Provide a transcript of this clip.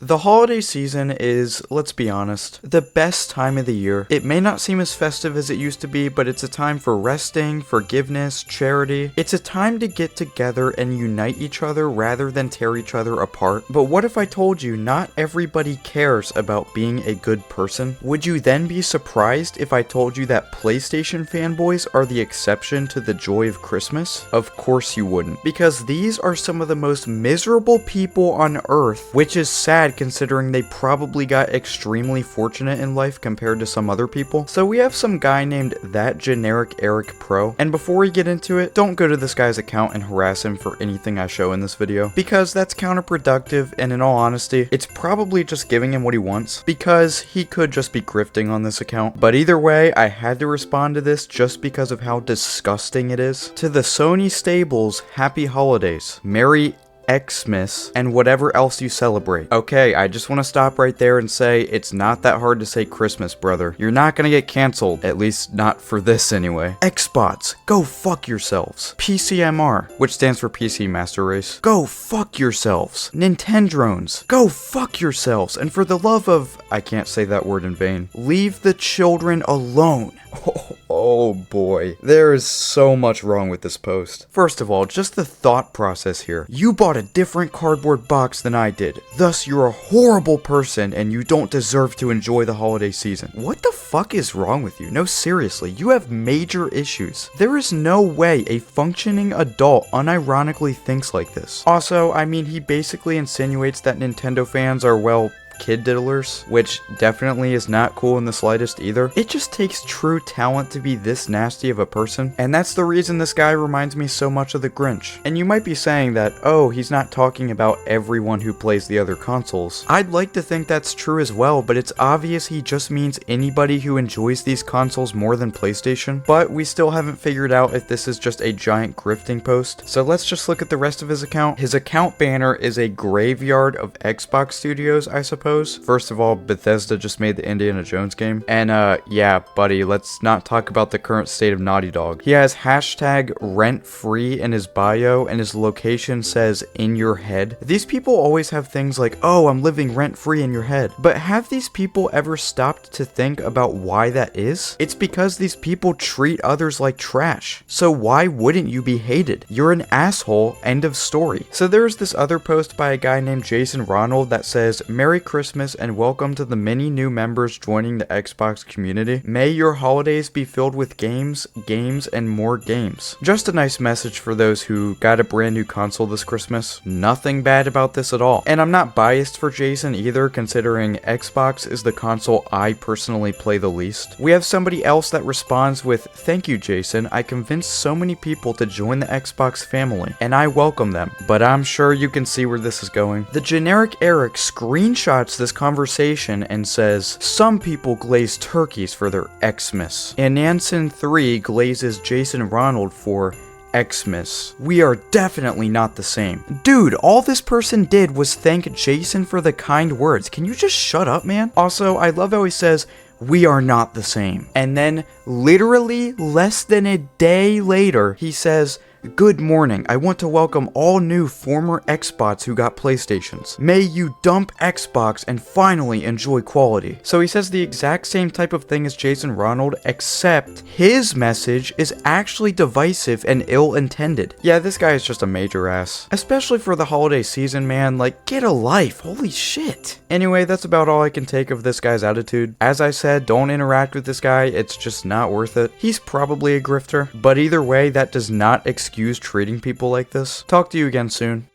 The holiday season is, let's be honest, the best time of the year. It may not seem as festive as it used to be, but it's a time for resting, forgiveness, charity. It's a time to get together and unite each other rather than tear each other apart. But what if I told you not everybody cares about being a good person? Would you then be surprised if I told you that PlayStation fanboys are the exception to the joy of Christmas? Of course you wouldn't, because these are some of the most miserable people on earth, which is sad considering they probably got extremely fortunate in life compared to some other people. So we have some guy named That Generic Eric Pro, and before we get into it, don't go to this guy's account and harass him for anything I show in this video, because that's counterproductive, and in all honesty, it's probably just giving him what he wants, because he could just be grifting on this account. But either way, I had to respond to this just because of how disgusting it is. To the Sony stables, happy holidays. Merry Xmas, and whatever else you celebrate. Okay, I just want to stop right there and say it's not that hard to say Christmas, brother. You're not gonna get canceled, at least not for this anyway. Xbots, go fuck yourselves. PCMR, which stands for PC Master Race, go fuck yourselves. Nintendrones, go fuck yourselves. And for the love of, I can't say that word in vain, leave the children alone. Oh boy, there is so much wrong with this post. First of all, just the thought process here. You bought a different cardboard box than I did. Thus, you're a horrible person and you don't deserve to enjoy the holiday season. What the fuck is wrong with you? No, seriously, you have major issues. There is no way a functioning adult unironically thinks like this. Also, I mean, he basically insinuates that Nintendo fans are, well, kid diddlers, which definitely is not cool in the slightest either. It just takes true talent to be this nasty of a person, and that's the reason this guy reminds me so much of the Grinch. And you might be saying that, oh, he's not talking about everyone who plays the other consoles. I'd like to think that's true as well, but it's obvious he just means anybody who enjoys these consoles more than PlayStation. But we still haven't figured out if this is just a giant grifting post, so let's just look at the rest of his account. His account banner is a graveyard of Xbox studios, I suppose. First of all, Bethesda just made the Indiana Jones game. And yeah, buddy, let's not talk about the current state of Naughty Dog. He has hashtag rent-free in his bio, and his location says in your head. These people always have things like, oh, I'm living rent-free in your head. But have these people ever stopped to think about why that is? It's because these people treat others like trash. So why wouldn't you be hated? You're an asshole, end of story. So there's this other post by a guy named Jason Ronald that says, Merry Christmas and welcome to the many new members joining the Xbox community. May your holidays be filled with games, and more games. Just a nice message for those who got a brand new console this Christmas. Nothing bad about this at all. And I'm not biased for Jason either, considering Xbox is the console I personally play the least. We have somebody else that responds with, thank you, Jason. I convinced so many people to join the Xbox family, and I welcome them. But I'm sure you can see where this is going. The generic Eric screenshots this conversation and says, some people glaze turkeys for their Xmas. And Nansen3 glazes Jason Ronald for Xmas. We are definitely not the same. Dude, all this person did was thank Jason for the kind words. Can you just shut up, man? Also, I love how he says, we are not the same. And then, literally less than a day later, he says, good morning. I want to welcome all new former Xbots who got PlayStations. May you dump Xbox and finally enjoy quality. So he says the exact same type of thing as Jason Ronald, except his message is actually divisive and ill-intended. Yeah, this guy is just a major ass. Especially for the holiday season, man. Like, get a life. Holy shit. Anyway, that's about all I can take of this guy's attitude. As I said, don't interact with this guy. It's just not worth it. He's probably a grifter, but either way, that does not excuse treating people like this. Talk to you again soon.